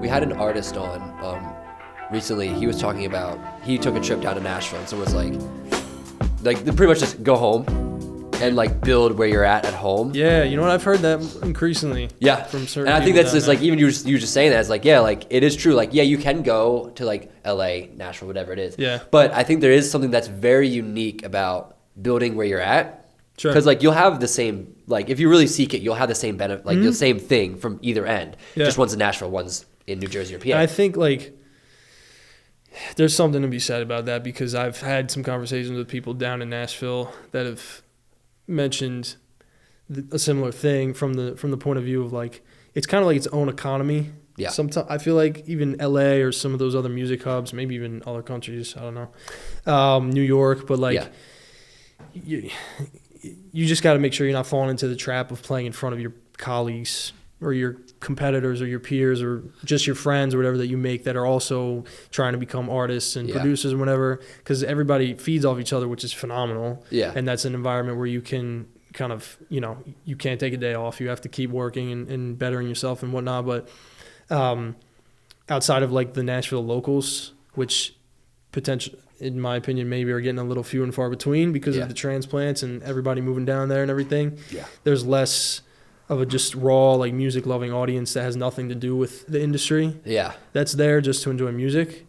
we had an artist on recently. He was talking about, he took a trip down to Nashville, and someone was like pretty much just go home and like build where you're at home. Yeah, you know what? I've heard that increasingly. Yeah, from certain. And I think people that's just down like, even you just saying that, it's like, yeah, like it is true. Like, yeah, you can go to like LA, Nashville, whatever it is. Yeah. But I think there is something that's very unique about building where you're at. Sure. Because like you'll have the same, like if you really seek it, you'll have the same benefit, like the same thing from either end. Yeah. Just one's in Nashville, one's in New Jersey or PA. And I think like there's something to be said about that, because I've had some conversations with people down in Nashville that have mentioned a similar thing from the point of view of like, it's kind of like its own economy. Yeah. Sometimes I feel like even LA or some of those other music hubs, maybe even other countries, I don't know, New York, but like you just got to make sure you're not falling into the trap of playing in front of your colleagues or your competitors or your peers or just your friends or whatever that you make that are also trying to become artists and producers and whatever, because everybody feeds off each other, which is phenomenal. Yeah. And that's an environment where you can kind of, you know, you can't take a day off. You have to keep working and bettering yourself and whatnot. But outside of like the Nashville locals, which potentially, in my opinion, maybe are getting a little few and far between because of the transplants and everybody moving down there and everything. Yeah. There's less of a just raw, like music loving audience that has nothing to do with the industry. Yeah. That's there just to enjoy music.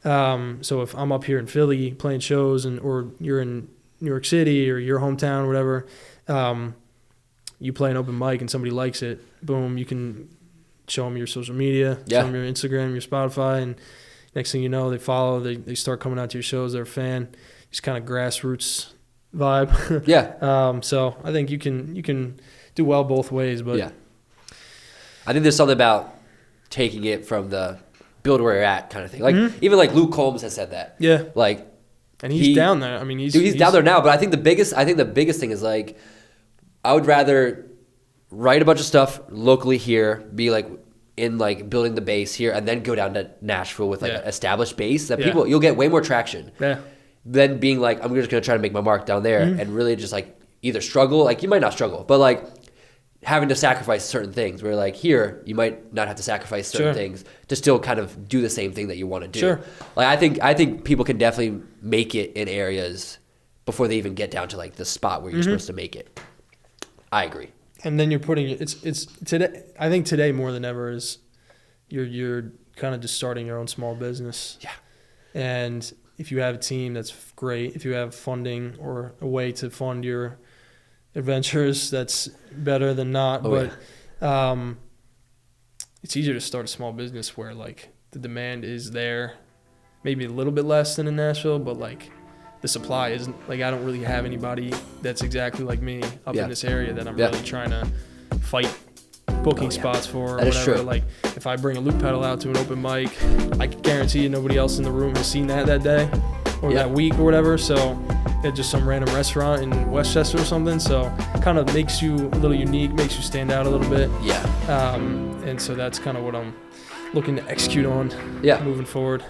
So if I'm up here in Philly playing shows or you're in New York City or your hometown or whatever, you play an open mic and somebody likes it, boom, you can show them your social media, show them your Instagram, your Spotify, and next thing you know, they follow, they start coming out to your shows, they're a fan. Just kind of grassroots vibe. Yeah. So I think you can do well both ways, but I think there's something about taking it from the build where you're at kind of thing. Like even like Luke Combs has said that. Yeah. Like, and he's down there. I mean, he's down there now. But I think the biggest thing is like, I would rather write a bunch of stuff locally here, be like in like building the base here, and then go down to Nashville with like an established base that people, you'll get way more traction. Yeah. Than being like, I'm just gonna try to make my mark down there and really just like either struggle, like you might not struggle, but like having to sacrifice certain things where like here you might not have to sacrifice certain things to still kind of do the same thing that you want to do. Sure. Like I think people can definitely make it in areas before they even get down to like the spot where you're supposed to make it. I agree. And then you're putting it's today. I think today more than ever is you're kind of just starting your own small business. Yeah. And if you have a team, that's great. If you have funding or a way to fund your adventures, that's better than not. It's easier to start a small business where like the demand is there, maybe a little bit less than in Nashville, but like the supply isn't, like I don't really have anybody that's exactly like me up in this area that I'm really trying to fight booking spots for or whatever. Like if I bring a loop pedal out to an open mic, I can guarantee you nobody else in the room has seen that day or that week or whatever. So at just some random restaurant in Westchester or something. So kind of makes you a little unique, makes you stand out a little bit. Yeah. And so that's kind of what I'm looking to execute on moving forward.